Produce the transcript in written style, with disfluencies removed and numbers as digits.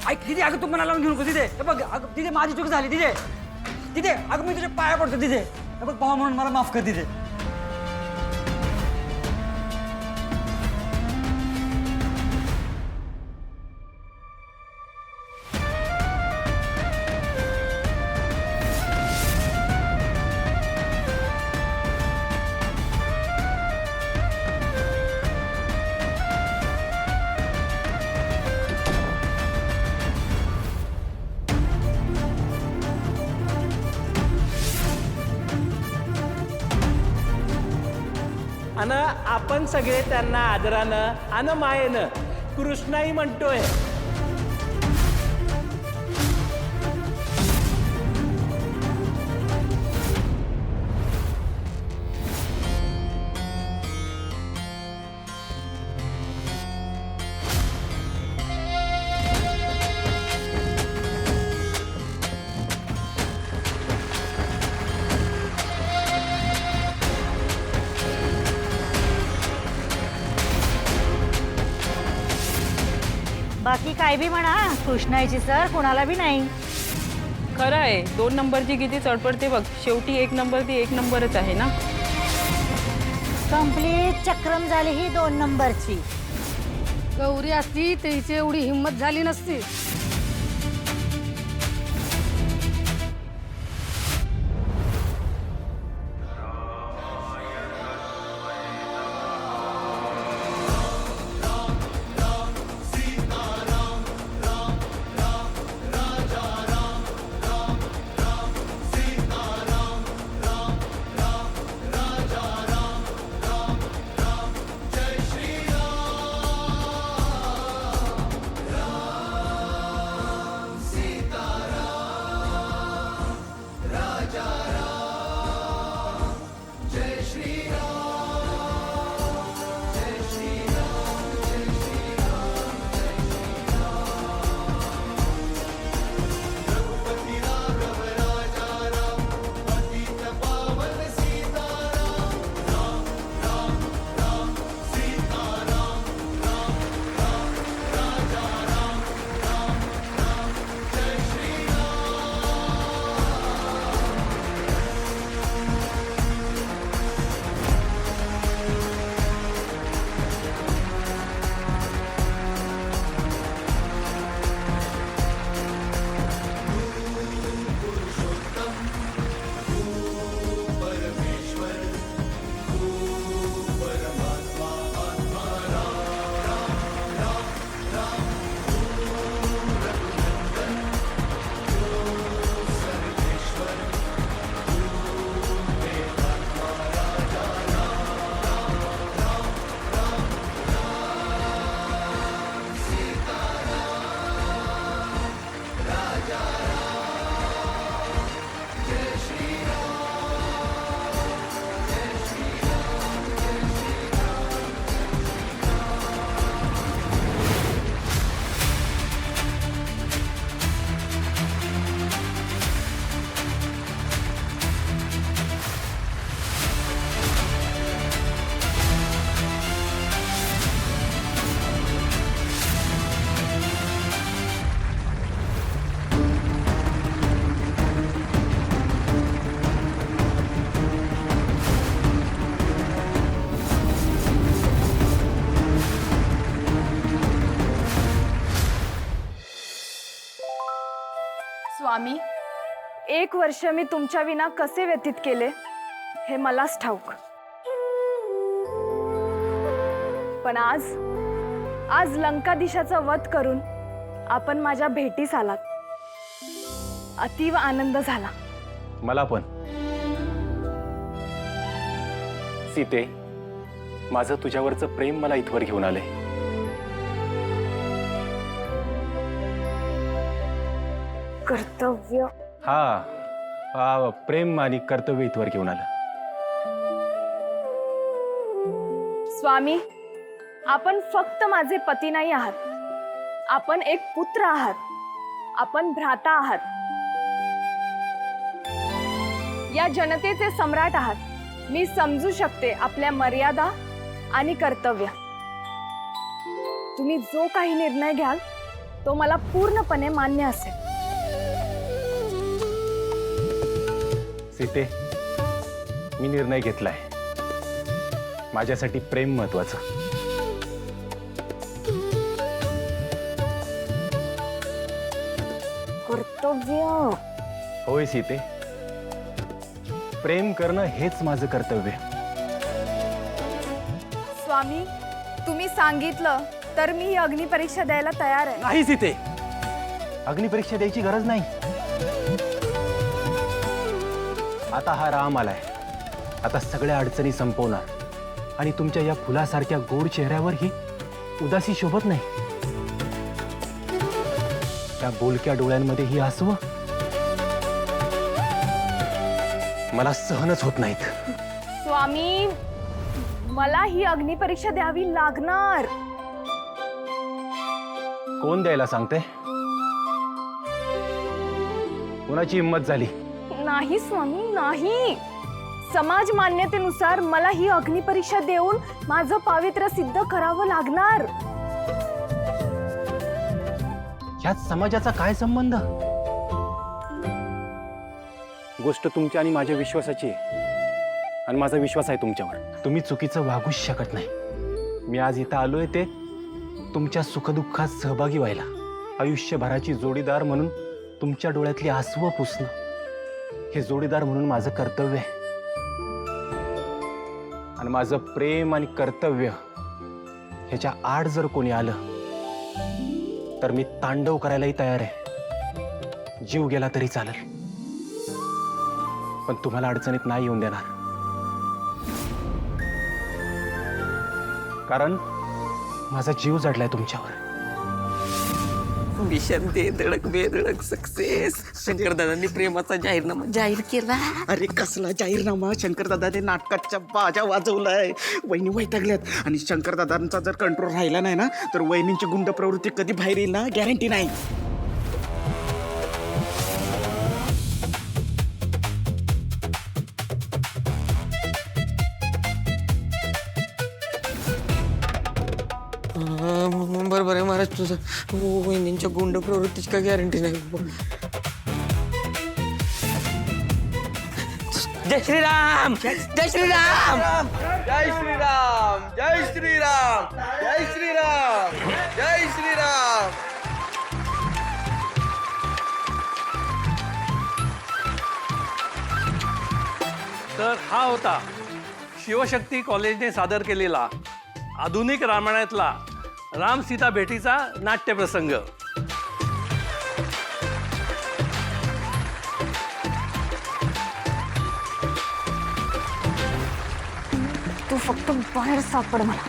ऐक तिथे, अगं तू मला लावून घेऊ नको तिथे. हे बघ अगं तिथे माझी चूक झाली तिथे. तिथे अगं मी तुझ्या पाया पडतो तिथे. हे बघ भावा म्हणून मला माफ कर तिथे. आणि आपण सगळे त्यांना आदरानं आणि मायेनं कृष्णाई म्हणतोय. बाकी काय बी म्हणा, कृष्णाईची सर कोणाला बी नाही. खरं आहे, 2 नंबरची किती चढपडते बघ. शेवटी 1 नंबर ती 1 नंबरच आहे ना. कंप्लीट चक्रम झाली ही 2 नंबरची. गौरी असती त्याची एवढी हिंमत झाली नसती. स्वामी, 1 वर्ष मी तुमच्या विना कसे व्यतीत केले हे मलाच ठाऊक. पण आज लंकाधीशाचा वध करून आपण माझ्या भेटीस आलात. अतीव आनंद झाला. मला पण. सीते, माझं तुझ्यावरचं प्रेम मला इथवर घेऊन आले. कर्तव्य. हा प्रेम आणि कर्तव्य इथवर घेऊन आलं. स्वामी, आपण फक्त माझे पती नाही आहात. आपण एक पुत्र आहात. आपण भ्राता आहात. या जनतेचे सम्राट आहात. मी समजू शकते आपल्या मर्यादा आणि कर्तव्य. तुम्ही जो काही निर्णय घ्याल तो मला पूर्णपणे मान्य असेल. सीते, मी निर्णय घेतलाय. माझ्यासाठी प्रेम महत्वाचं. कर्तव्य. होय सीते, प्रेम करणं हेच माझं कर्तव्य. स्वामी, तुम्ही सांगितलं तर मी ही अग्निपरीक्षा द्यायला तयार आहे. नाही सीते, अग्निपरीक्षा द्यायची गरज नाही. आता हा राम आलाय. आता सगळ्या अडचणी संपवणार आणि तुमच्या या फुलासारख्या गोड चेहऱ्यावर ही उदासी शोभत नाही. त्या बोलक्या डोळ्यांमध्ये ही आसवं मला सहनच होत नाहीत. स्वामी, मला ही अग्निपरीक्षा द्यावी लागणार. कोण द्यायला सांगते? कोणाची हिंमत झाली? नाही स्वामी, नाही. समाज मान्यतेनुसार मला ही अग्निपरीक्षा देऊन माझं पावित्र्य सिद्ध करावं लागणार. ह्यात समाजाचा काय संबंध? गोष्ट तुमच्या आणि माझ्या विश्वासाची आहे आणि माझा विश्वास आहे तुमच्यावर. तुम्ही चुकीचं वागूच शकत नाही. मी आज इथं आलोय ते तुमच्या सुखदुःखात सहभागी व्हायला, आयुष्यभराची जोडीदार म्हणून तुमच्या डोळ्यातली आसवं पुसणं हे जोडीदार म्हणून माझं कर्तव्य आहे. आणि माझं प्रेम आणि कर्तव्य ह्याच्या आड जर कोणी आलं तर मी तांडव करायलाही तयार आहे. जीव गेला तरी चालेल, पण तुम्हाला अडचणीत नाही येऊन देणार. कारण माझा जीव जडलाय तुमच्यावर. मिशन दे धडक बेधडक सक्सेस. शंकरदादांनी प्रेमाचा जाहीरनामा जाहीर केला. अरे कसला जाहीरनामा? शंकरदादाने नाटकाच्या बाजा वाजवलाय. वहिनी वैतागल्यात आणि शंकरदादांचा जर कंट्रोल राहिला नाही ना तर वहिनींची गुंड प्रवृत्ती कधी बाहेर येईल ना गॅरंटी नाही. बरोबर आहे महाराज तुझं. वहिनींच्या गुंड प्रवृत्तीची काय गॅरंटी नाही. जय श्रीराम, जय श्रीराम, जय श्रीराम, जय श्रीराम, जय श्रीराम, जय श्रीराम. तर हा होता शिवशक्ती कॉलेजने सादर केलेला आधुनिक रामायणातला राम सीता भेटीचा नाट्यप्रसंग. तू फक्त बाहेर सापड मला.